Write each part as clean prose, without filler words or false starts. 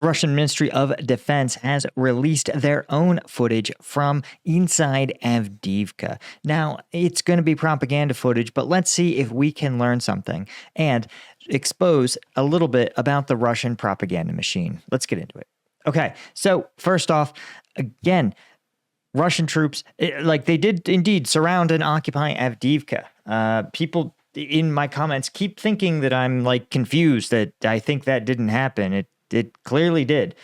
Russian Ministry of Defense has released their own footage from inside Avdiivka. Now, it's going to be propaganda footage, but let's see if we can learn something and expose a little bit about the Russian propaganda machine. Let's get into it. Okay, so first off, again, Russian troops, they did indeed surround and occupy Avdiivka. People in my comments keep thinking that I'm confused, that I think that didn't happen. It clearly did.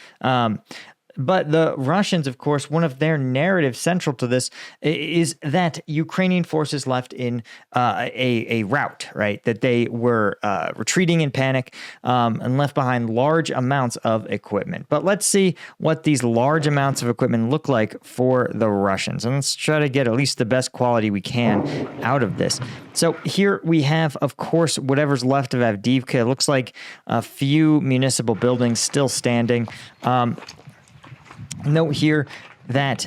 But the Russians, of course, one of their narratives central to this is that Ukrainian forces left in a rout, right? That they were retreating in panic and left behind large amounts of equipment. But let's see what these large amounts of equipment look like for the Russians. And let's try to get at least the best quality we can out of this. So here we have, of course, whatever's left of Avdiivka. It looks like a few municipal buildings still standing. Note here that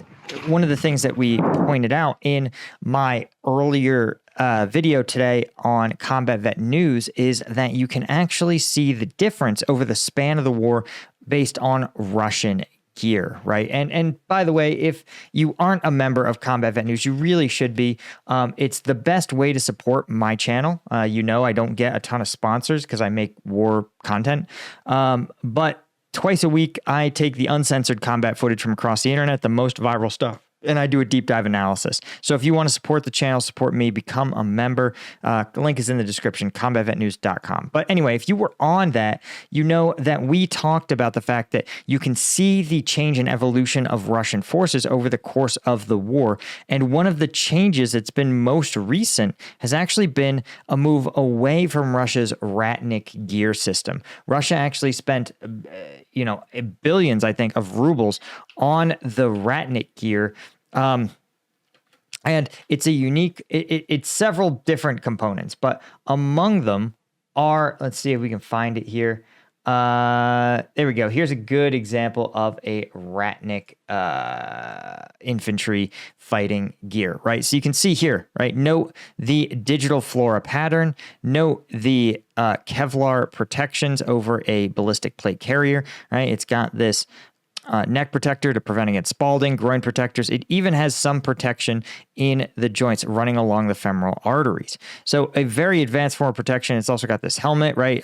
one of the things that we pointed out in my earlier video today on Combat Vet News is that you can actually see the difference over the span of the war based on Russian gear, right? And by the way, if you aren't a member of Combat Vet News, you really should be. It's the best way to support my channel. I don't get a ton of sponsors because I make war content, but twice a week, I take the uncensored combat footage from across the internet, the most viral stuff, and I do a deep dive analysis. So if you want to support the channel, support me, become a member. The link is in the description, combatvetnews.com. But anyway, if you were on that, you know that we talked about the fact that you can see the change and evolution of Russian forces over the course of the war. And one of the changes that's been most recent has actually been a move away from Russia's Ratnik Gear system. Russia actually spent billions, I think, of rubles on the Ratnik Gear. And it's a unique, it's several different components, but among them are, let's see if we can find it here. There we go. Here's a good example of a Ratnik infantry fighting gear, right? So you can see here, right? Note the digital flora pattern. Note the Kevlar protections over a ballistic plate carrier, right? It's got this neck protector to prevent against spalding, groin protectors. It even has some protection in the joints running along the femoral arteries. So a very advanced form of protection. It's also got this helmet, right?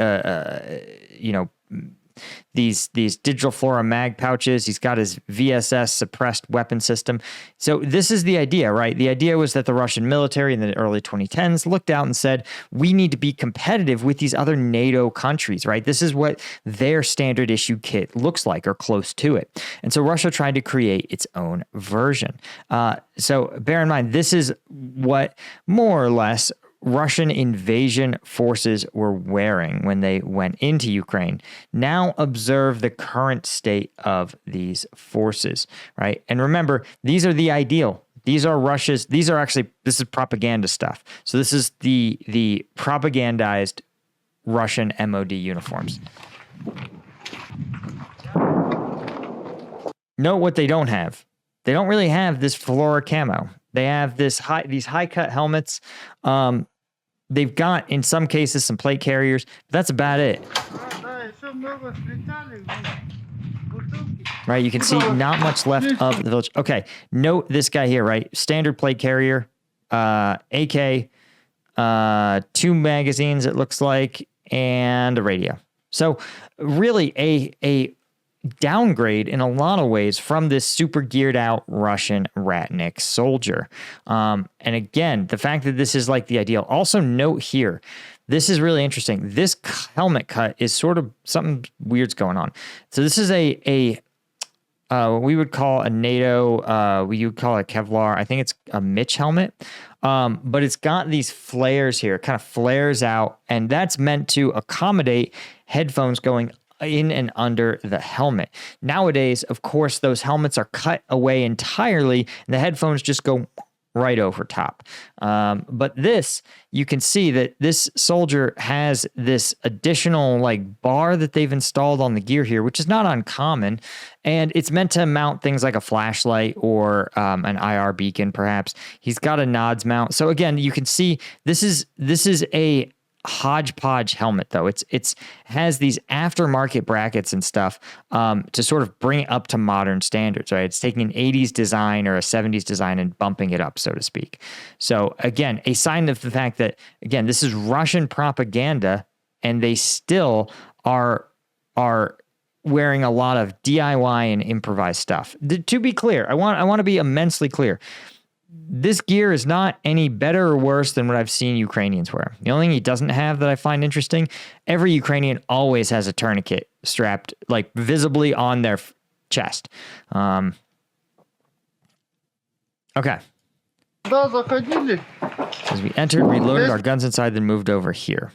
These digital flora mag pouches. He's got his VSS suppressed weapon system. So this is the idea, right? The idea was that the Russian military in the early 2010s looked out and said, we need to be competitive with these other NATO countries, right? This is what their standard issue kit looks like, or close to it. And so Russia tried to create its own version. So bear in mind, this is what more or less Russian invasion forces were wearing when they went into Ukraine. Now observe the current state of these forces, right? And remember, these are the ideal. These are Russia's, this is propaganda stuff. So this is the propagandized Russian MOD uniforms. Note what they don't have. They don't really have this flora camo. They have these high cut helmets. They've got, in some cases, some plate carriers, but that's about it. Right, you can see not much left of the village. Okay, note this guy here, right? Standard plate carrier, AK, 2 magazines, it looks like, and a radio. So really a downgrade in a lot of ways from this super geared out Russian Ratnik soldier. And again, the fact that this is like the ideal. Also note here, this is really interesting. This helmet cut is sort of something weird's going on. So this is what we would call a NATO, we would call it Kevlar. I think it's a Mitch helmet. But it's got these flares here. It kind of flares out, and that's meant to accommodate headphones going in and under the helmet. Nowadays, of course, those helmets are cut away entirely, and the headphones just go right over top. But this, you can see that this soldier has this additional bar that they've installed on the gear here, which is not uncommon. And it's meant to mount things like a flashlight or an IR beacon, perhaps. He's got a nods mount. So again, you can see this is a hodgepodge helmet though. It's has these aftermarket brackets and stuff to sort of bring it up to modern standards, right? It's taking an 80s design or a 70s design and bumping it up, so to speak. So again, a sign of the fact that, again, this is Russian propaganda and they still are wearing a lot of DIY and improvised stuff. To be clear, I want to be immensely clear. This gear is not any better or worse than what I've seen Ukrainians wear. The only thing he doesn't have that I find interesting, every Ukrainian always has a tourniquet strapped like visibly on their chest. Okay. As we entered, reloaded our guns inside, then moved over here.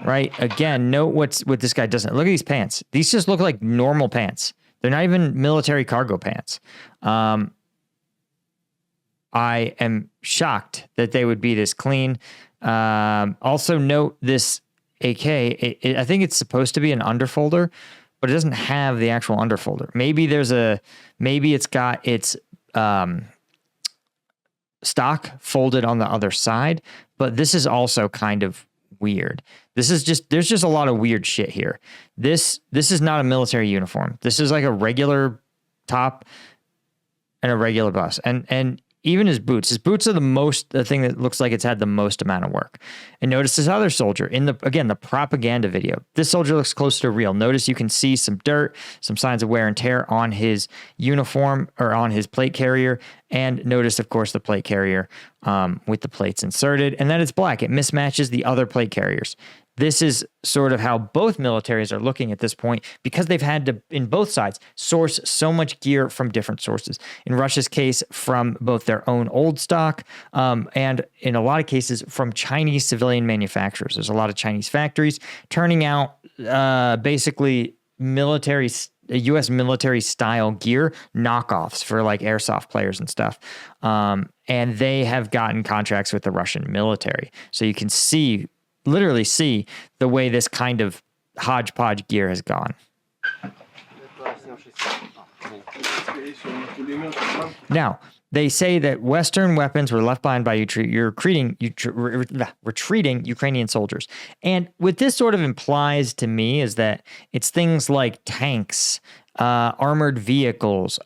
Right. Again, note what this guy doesn't. Look at these pants. These just look like normal pants. They're not even military cargo pants. I am shocked that they would be this clean. Also note this AK. I think it's supposed to be an underfolder, but it doesn't have the actual underfolder. Maybe it's got its stock folded on the other side, but this is also kind of weird. There's just a lot of weird shit here. This is not a military uniform. This is like a regular top and a regular bust. And even his boots are the thing that looks like it's had the most amount of work. And notice this other soldier in the propaganda video. This soldier looks close to real. Notice you can see some dirt, some signs of wear and tear on his uniform or on his plate carrier. And notice, of course, the plate carrier with the plates inserted, and that it's black. It mismatches the other plate carriers. This is sort of how both militaries are looking at this point because they've had to, in both sides, source so much gear from different sources. In Russia's case, from both their own old stock and in a lot of cases from Chinese civilian manufacturers. There's a lot of Chinese factories turning out basically U.S. military style gear knockoffs for like airsoft players and stuff. And they have gotten contracts with the Russian military. So you can literally see the way this kind of hodgepodge gear has gone. Now, they say that Western weapons were left behind by retreating Ukrainian soldiers. And what this sort of implies to me is that it's things like tanks, armored vehicles,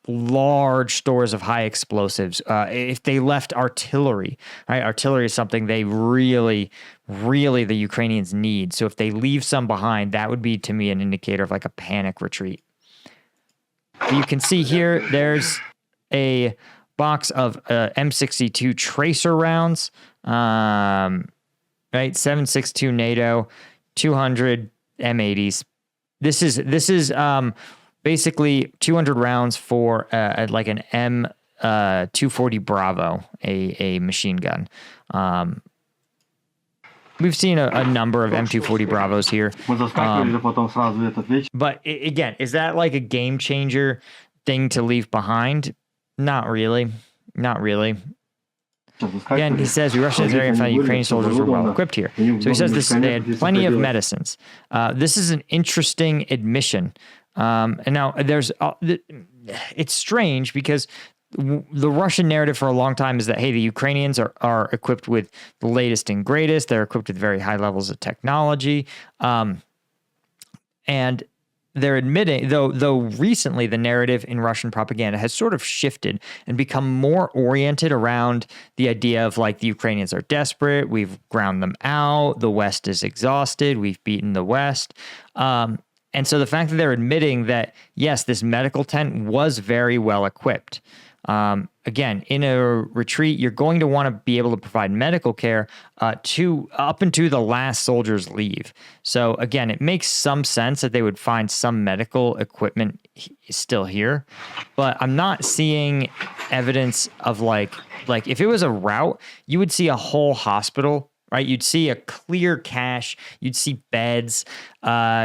large stores of high explosives. If they left artillery, right? Artillery is something they really the Ukrainians need. So if they leave some behind, that would be to me an indicator of like a panic retreat. But you can see here, there's a box of M62 tracer rounds, right? 7.62 NATO, 200 M80s. This is basically 200 rounds for like an M240 Bravo, a machine gun. We've seen a number of M240 Bravos here. But again, is that like a game changer thing to leave behind? Not really. Again, he says we rushed into this area and found Ukrainian soldiers were well equipped here. So he says they had plenty of medicines. This is an interesting admission. And now it's strange because the Russian narrative for a long time is that, hey, the Ukrainians are equipped with the latest and greatest. They're equipped with very high levels of technology. And they're admitting, though recently the narrative in Russian propaganda has sort of shifted and become more oriented around the idea of like the Ukrainians are desperate, we've ground them out, the West is exhausted, we've beaten the West. And so the fact that they're admitting that, yes, this medical tent was very well equipped. Again, in a retreat, you're going to want to be able to provide medical care up until the last soldiers leave. So again, it makes some sense that they would find some medical equipment still here, but I'm not seeing evidence of like if it was a rout, you would see a whole hospital, right? You'd see a clear cache, you'd see beds,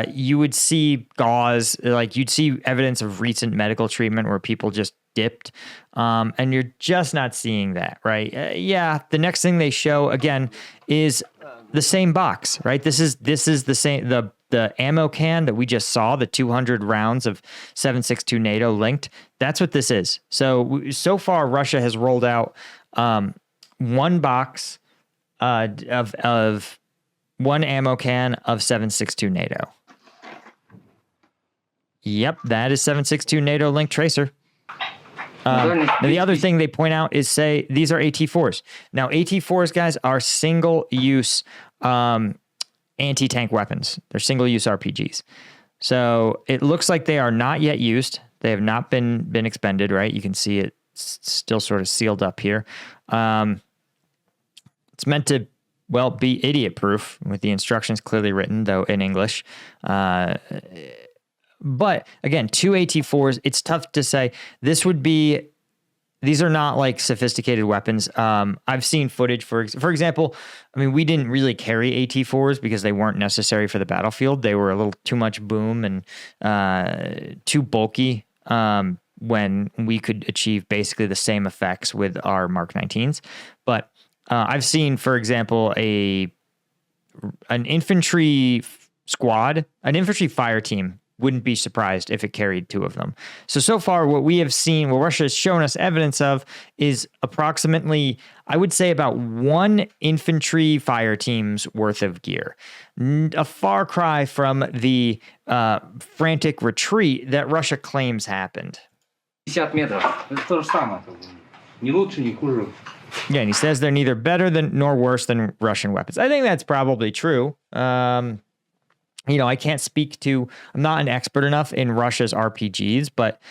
you would see gauze, like you'd see evidence of recent medical treatment where people just dipped, and you're just not seeing that, right? The next thing they show again is the same box, right? This is the same. The the ammo can that we just saw, the 200 rounds of 7.62 NATO linked, that's what this is. So far, Russia has rolled out one box of one ammo can of 7.62 NATO. Yep, that is 7.62 NATO linked tracer. The other thing they point out is say these are AT4s. Now, AT4s, guys, are single-use anti-tank weapons. They're single-use RPGs. So it looks like they are not yet used. They have not been expended, right? You can see it still sort of sealed up here. It's meant to, well, be idiot-proof with the instructions clearly written, though in English. But again, two AT4s, it's tough to say. These are not like sophisticated weapons. I've seen footage, for example, I mean, we didn't really carry AT4s because they weren't necessary for the battlefield. They were a little too much boom and too bulky when we could achieve basically the same effects with our Mark 19s. But I've seen, for example, an infantry squad, an infantry fire team, wouldn't be surprised if it carried two of them. So far, what we have seen, what Russia has shown us evidence of, is approximately, I would say, about one infantry fire team's worth of gear. A far cry from the frantic retreat that Russia claims happened. 50 метров. Это то же самое. Ни лучше, ни хуже. Yeah, and he says they're neither better than nor worse than Russian weapons. I think that's probably true. You know, I can't speak to, I'm not an expert enough in Russia's RPGs, but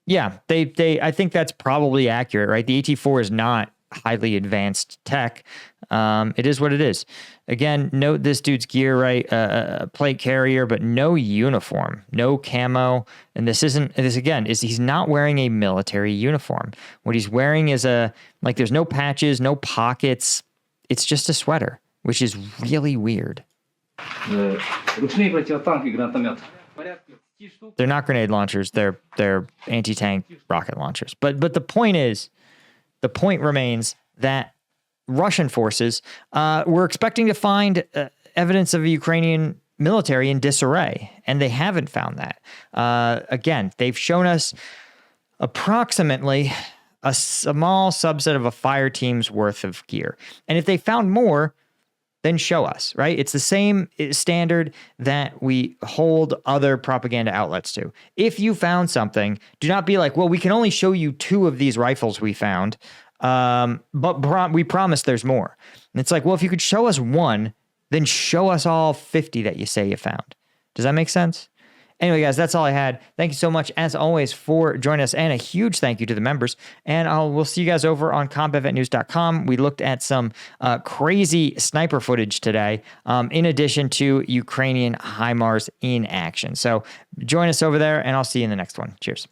yeah, I think that's probably accurate, right? The AT4 is not highly advanced tech. It is what it is. Again, note this dude's gear, right? A plate carrier, but no uniform, no camo. And this again, he's not wearing a military uniform. What he's wearing is there's no patches, no pockets. It's just a sweater, which is really weird. They're not grenade launchers. They're anti-tank rocket launchers. But the point remains that Russian forces were expecting to find evidence of a Ukrainian military in disarray, and they haven't found that. Again, they've shown us approximately a small subset of a fire team's worth of gear. And if they found more, then show us, right? It's the same standard that we hold other propaganda outlets to. If you found something, do not be like, well, we can only show you 2 of these rifles we found, but we promise there's more. And it's like, well, if you could show us 1, then show us all 50 that you say you found. Does that make sense? Anyway, guys, that's all I had. Thank you so much, as always, for joining us, and a huge thank you to the members. And we'll see you guys over on combatvetnews.com. We looked at some crazy sniper footage today, in addition to Ukrainian HIMARS in action. So join us over there, and I'll see you in the next one. Cheers.